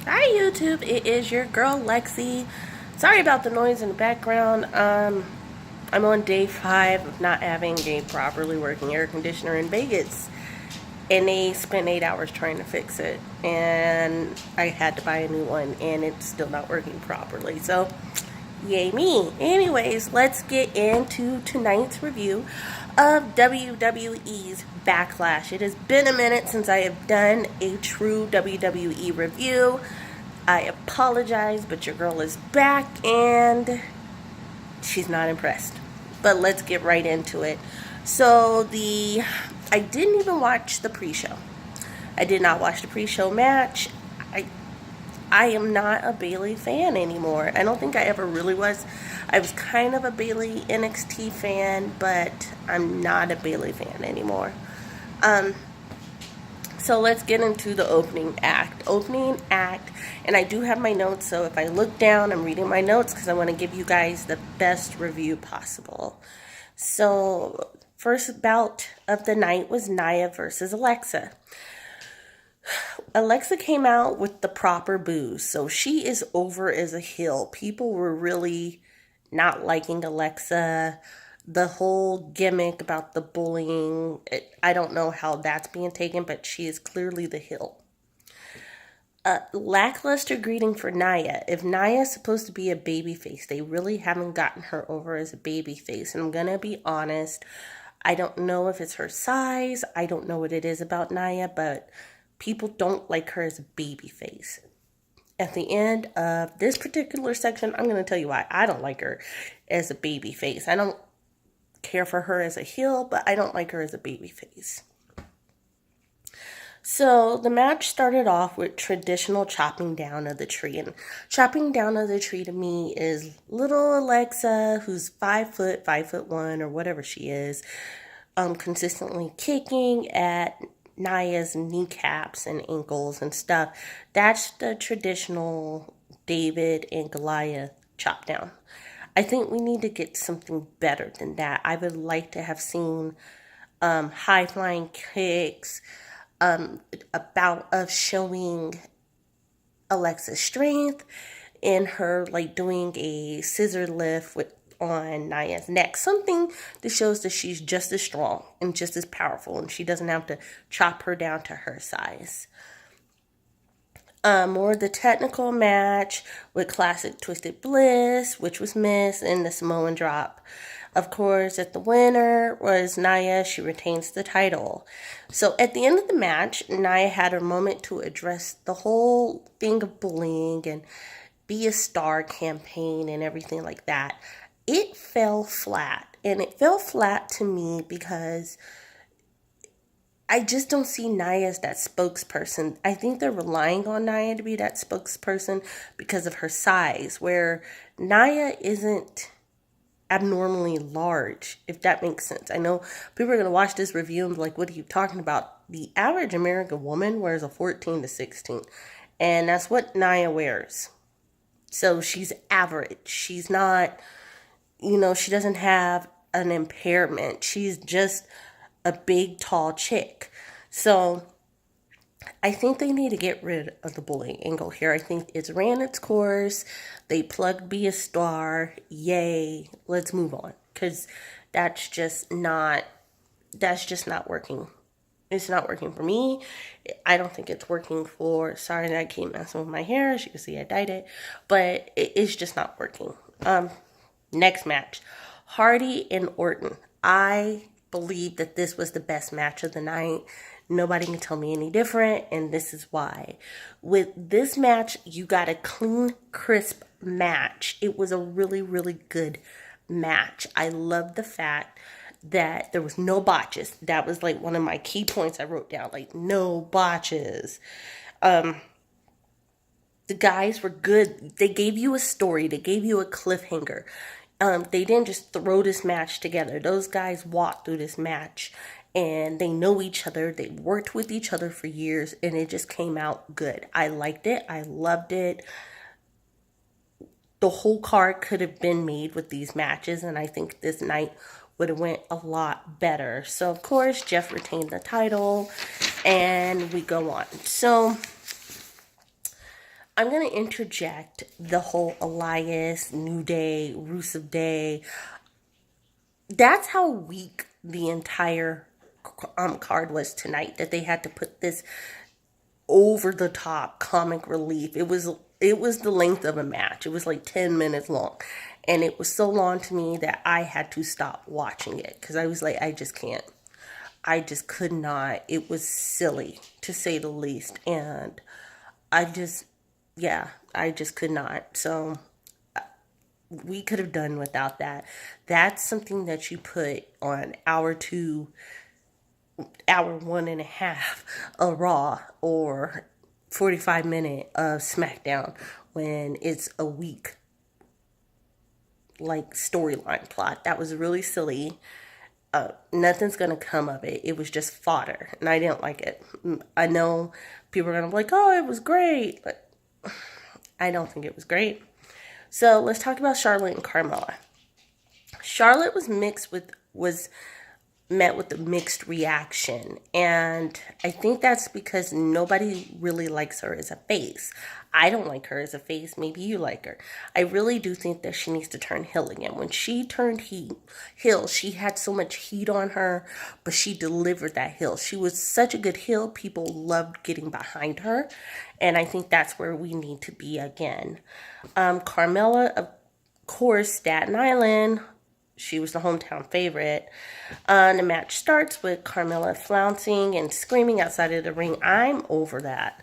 Hi YouTube, it is your girl Lexi. Sorry about the noise in the background. I'm on day 5 of not having a properly working air conditioner in Vegas. And they spent 8 hours trying to fix it. And I had to buy a new one and it's still not working properly. So, yay me. Anyways, let's get into tonight's review of WWE's Backlash. It has been a minute since I have done a true WWE review. I apologize, but your girl is back and she's not impressed. But let's get right into it. So I didn't even watch the pre-show. I did not watch the pre-show match. I I am not a Bailey fan anymore. I don't think I ever really was. I was kind of a Bailey NXT fan, but I'm not a Bailey fan anymore. Um, so let's get into the opening act. Opening act, and I do have my notes, so if I look down, I'm reading my notes because I want to give you guys the best review possible. So, first bout of the night was Nia versus Alexa. Alexa came out with the proper booze, so she is over as a heel. People were really not liking Alexa. The whole gimmick about the bullying, I don't know how that's being taken, but she is clearly the heel. Lackluster greeting for Nia. If Nia is supposed to be a baby face, they really haven't gotten her over as a baby face. And I'm going to be honest, I don't know if it's her size. I don't know what it is about Nia, but people don't like her as a baby face. At the end of this particular section, I'm going to tell you why I don't like her as a baby face. I don't care for her as a heel, but I don't like her as a baby face. So the match started off with traditional chopping down of the tree. And chopping down of the tree to me is little Alexa, who's 5', 5'1", or whatever she is, consistently kicking at Nia's kneecaps and ankles and stuff. That's the traditional David and Goliath chop down. I think we need to get something better than that. I would like to have seen high flying kicks, a bout of showing Alexa's strength in her like doing a scissor lift on Nia's neck. Something that shows that she's just as strong and just as powerful and she doesn't have to chop her down to her size. More of the technical match with classic Twisted Bliss, which was missed, and the Samoan drop. Of course, the winner was Nia. She retains the title. So at the end of the match, Nia had her moment to address the whole thing of bullying and be a star campaign and everything like that. It fell flat. And it fell flat to me because I just don't see Nia as that spokesperson. I think they're relying on Nia to be that spokesperson because of her size, where Nia isn't abnormally large, if that makes sense. I know people are going to watch this review and be like, what are you talking about? The average American woman wears a 14 to 16, and that's what Nia wears. So she's average. She's not, she doesn't have an impairment. She's just a big, tall chick. So I think they need to get rid of the bullying angle here. I think it's ran its course. They plugged Be a Star. Yay. Let's move on. Because that's just not working. It's not working for me. I don't think it's working for, sorry that I keep messing with my hair. As you can see, I dyed it. But it's just not working. Next match. Hardy and Orton. I believe that this was the best match of the night. Nobody can tell me any different, and this is why. With this match, you got a clean, crisp match. It was a really, really good match. I love the fact that there was no botches. That was like one of my key points I wrote down, like no botches. The guys were good. They gave you a story. They gave you a cliffhanger. They didn't just throw this match together. Those guys walked through this match and they know each other. They worked with each other for years and it just came out good. I liked it. I loved it. The whole card could have been made with these matches and I think this night would have went a lot better. So of course, Jeff retained the title and we go on. So I'm going to interject the whole Elias, New Day, Rusev Day. That's how weak the entire card was tonight, that they had to put this over the top comic relief. It was the length of a match. It was like 10 minutes long. And it was so long to me that I had to stop watching it because I was like, I just can't. I just could not. It was silly to say the least. And I just, yeah, I just could not. So we could have done without that. That's something that you put on hour 2, hour 1.5 of Raw, or 45-minute of SmackDown, when it's a week like storyline plot. That was really silly. Nothing's gonna come of it. It was just fodder, and I didn't like it. I know people are gonna be like, "Oh, it was great," but I don't think it was great. So let's talk about Charlotte and Carmella. Charlotte was met with a mixed reaction, and I think that's because nobody really likes her as a face. I don't like her as a face. Maybe you like her. I really do think that she needs to turn heel again. When she turned heel, she had so much heat on her, but she delivered that heel. She was such a good heel. People loved getting behind her, and I think that's where we need to be again. Carmella, of course, Staten Island. She was the hometown favorite. The match starts with Carmella flouncing and screaming outside of the ring. I'm over that.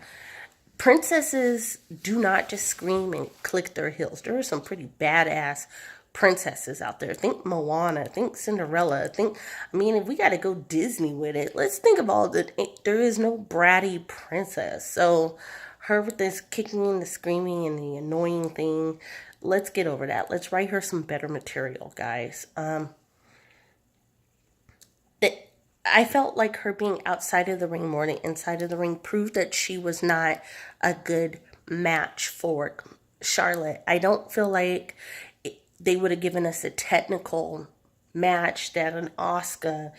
Princesses do not just scream and click their heels. There are some pretty badass princesses out there. Think Moana, think Cinderella, if we got to go Disney with it, let's think of all the, there is no bratty princess. So her with this kicking and the screaming and the annoying thing, let's get over that. Let's write her some better material, guys. I felt like her being outside of the ring more than inside of the ring proved that she was not a good match for Charlotte. I don't feel like they would have given us a technical match that an Asuka,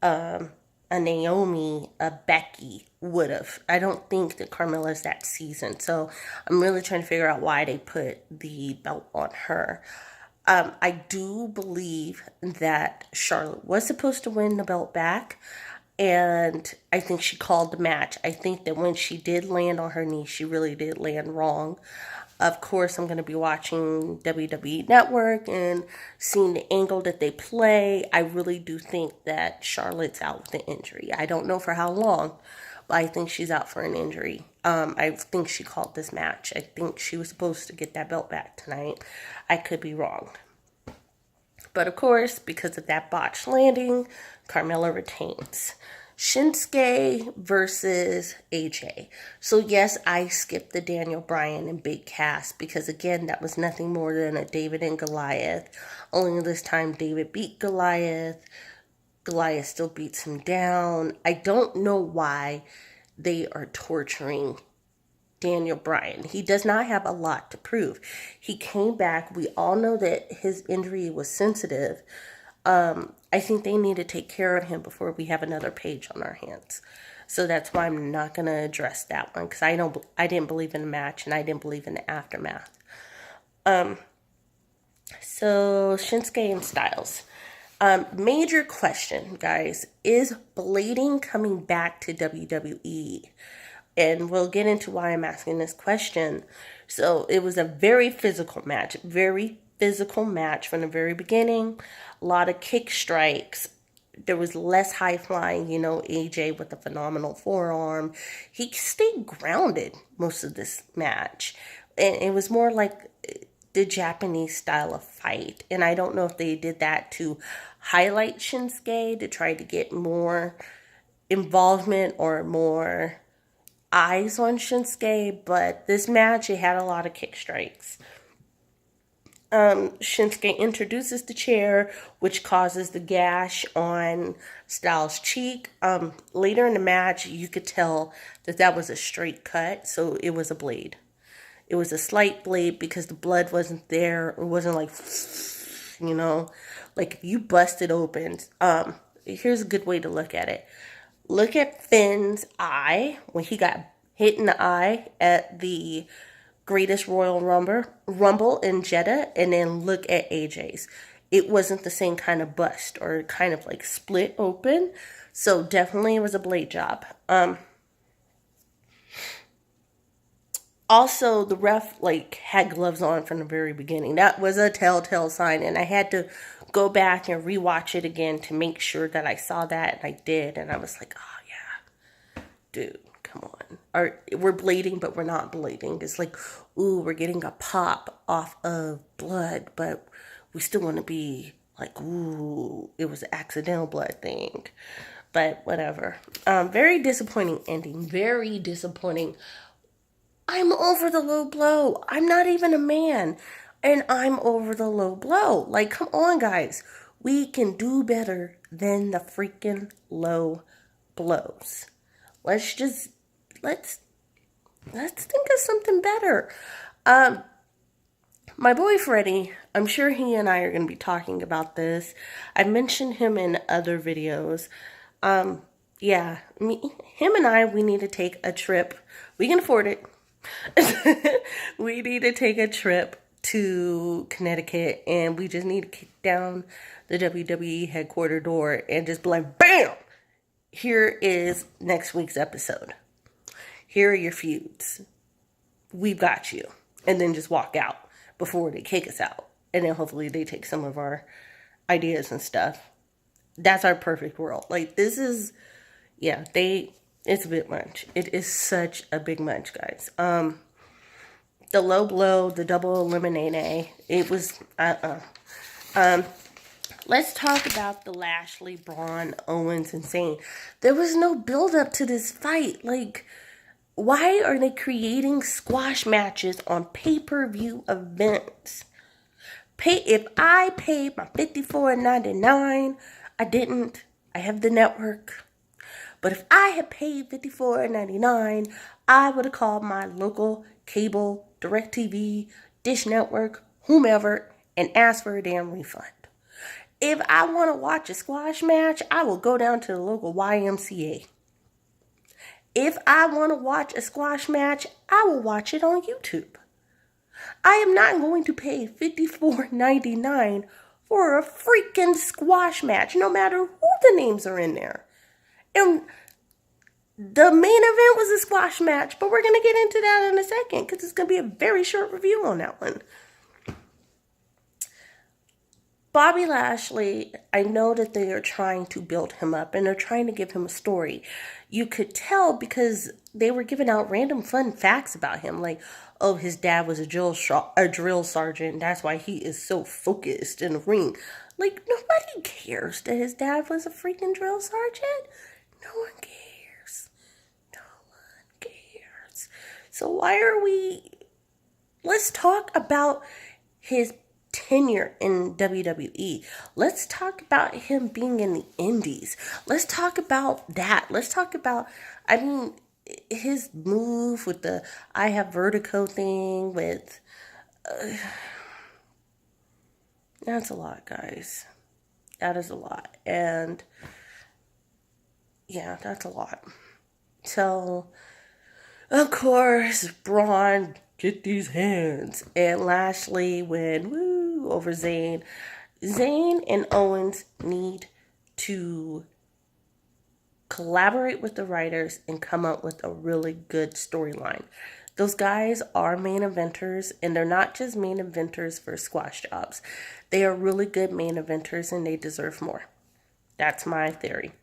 a Naomi, a Becky would have. I don't think that Carmella's that seasoned. So I'm really trying to figure out why they put the belt on her. I do believe that Charlotte was supposed to win the belt back, and I think she called the match. I think that when she did land on her knee, she really did land wrong. Of course, I'm going to be watching WWE Network and seeing the angle that they play. I really do think that Charlotte's out with an injury. I don't know for how long, but I think she's out for an injury. I think she called this match. I think she was supposed to get that belt back tonight. I could be wrong. But of course, because of that botched landing, Carmella retains. Shinsuke versus AJ. So yes, I skipped the Daniel Bryan and Big Cass because again, that was nothing more than a David and Goliath. Only this time David beat Goliath. Goliath still beats him down. I don't know why they are torturing Daniel Bryan. He does not have a lot to prove. He came back. We all know that his injury was sensitive. I think they need to take care of him before we have another page on our hands. So that's why I'm not going to address that one, because I didn't believe in the match and I didn't believe in the aftermath. So Shinsuke and Styles. Major question, guys. Is blading coming back to WWE? And we'll get into why I'm asking this question. So it was a very physical match from the very beginning. A lot of kick strikes. There was less high flying, AJ with a phenomenal forearm. He stayed grounded most of this match. And it was more like the Japanese style of fight. And I don't know if they did that to highlight Shinsuke, to try to get more involvement or more eyes on Shinsuke, but this match, it had a lot of kick strikes. Shinsuke introduces the chair, which causes the gash on Styles' cheek. Later in the match, you could tell that was a straight cut, so it was a blade. It was a slight blade because the blood wasn't there. It wasn't like, like if you busted open. Here's a good way to look at it. Look at Finn's eye when he got hit in the eye at the greatest Royal Rumble in Jeddah, and then look at AJ's. It wasn't the same kind of bust or kind of like split open. So definitely it was a blade job. Also, the ref like had gloves on from the very beginning. That was a telltale sign, and I had to go back and rewatch it again to make sure that I saw that, and I did, and I was like, oh yeah, dude, come on. We're bleeding, but we're not bleeding. It's like, ooh, we're getting a pop off of blood, but we still want to be like, ooh, it was an accidental blood thing. But whatever. Very disappointing ending. Very disappointing. I'm over the low blow. I'm not even a man. And I'm over the low blow. Like, come on, guys. We can do better than the freaking low blows. Let's think of something better. My boy Freddie, I'm sure he and I are going to be talking about this. I mentioned him in other videos. Yeah, him and I, we need to take a trip. We can afford it. We need to take a trip to Connecticut, and we just need to kick down the WWE headquarters door and just be like, bam! Here is next week's episode. Here are your feuds. We've got you. And then just walk out before they kick us out. And then hopefully they take some of our ideas and stuff. That's our perfect world. Like, this is, yeah, it's a bit much. It is such a big much, guys. The low blow, the double eliminate, it was, let's talk about the Lashley, Braun, Owens, and Zayn. There was no build up to this fight. Like, why are they creating squash matches on pay-per-view events? If I paid my $54.99, I didn't. I have the network. But if I had paid $54.99, I would have called my local cable, DirecTV, Dish Network, whomever, and asked for a damn refund. If I want to watch a squash match, I will go down to the local YMCA. If I want to watch a squash match, I will watch it on YouTube. I am not going to pay $54.99 for a freaking squash match, no matter who the names are in there. And the main event was a squash match, but we're going to get into that in a second because it's going to be a very short review on that one. Bobby Lashley, I know that they are trying to build him up and they're trying to give him a story. You could tell because they were giving out random fun facts about him. Like, oh, his dad was a drill sergeant. That's why he is so focused in the ring. Like, nobody cares that his dad was a freaking drill sergeant. No one cares. No one cares. So why are we... Let's talk about his tenure in WWE. Let's talk about him being in the indies. Let's talk about that. Let's talk about, I mean, his move with the I have vertigo thing with, that's a lot, guys. That is a lot. And yeah, that's a lot. So, of course, Braun, get these hands. And Lashley win, woo, over Zayn. Zayn and Owens need to collaborate with the writers and come up with a really good storyline. Those guys are main eventers, and they're not just main eventers for squash jobs. They are really good main eventers, and they deserve more. That's my theory.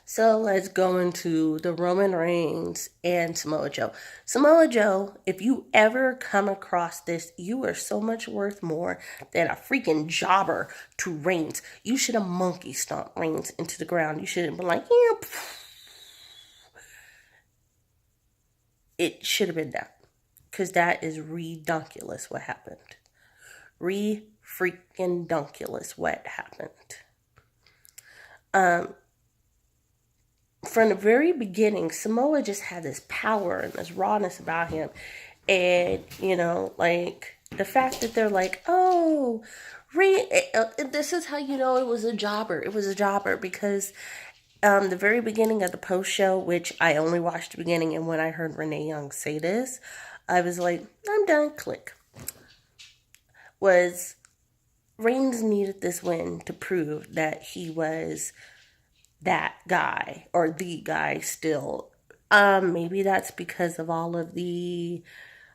So let's go into the Roman Reigns and Samoa Joe. Samoa Joe, if you ever come across this, you are so much worth more than a freaking jobber to Reigns. You should have monkey stomped Reigns into the ground. You should have been like, yeah. It should have been that. Because that is redunculous what happened. Freaking dunculous what happened. From the very beginning, Samoa just had this power and this rawness about him. And, you know, like, the fact that they're like, oh, this is how you know it was a jobber. It was a jobber because the very beginning of the post show, which I only watched the beginning, and when I heard Renee Young say this, I was like, I'm done, click. Was Reigns needed this win to prove that he was that guy, or the guy still. Maybe that's because of all of the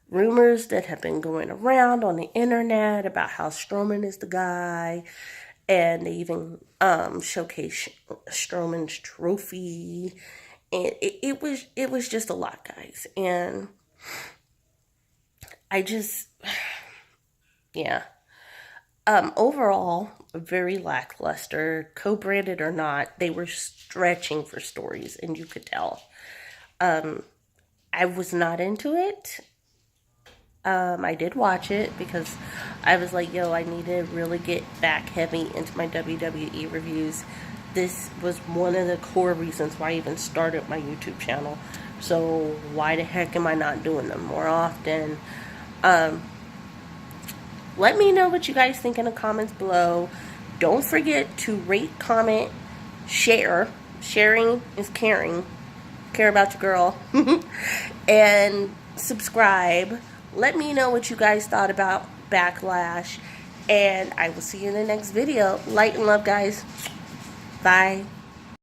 rumors that have been going around on the internet about how Strowman is the guy, and they even showcase Strowman's trophy, and it was just a lot, guys, and I just, yeah. Overall, very lackluster, co-branded or not. They were stretching for stories, and you could tell. I was not into it. I did watch it because I was like, yo, I need to really get back heavy into my WWE reviews. This was one of the core reasons why I even started my YouTube channel. So why the heck am I not doing them more often? Let me know what you guys think in the comments below. Don't forget to rate, comment, share. Sharing is caring. Care about your girl. And subscribe. Let me know what you guys thought about Backlash. And I will see you in the next video. Light and love, guys. Bye.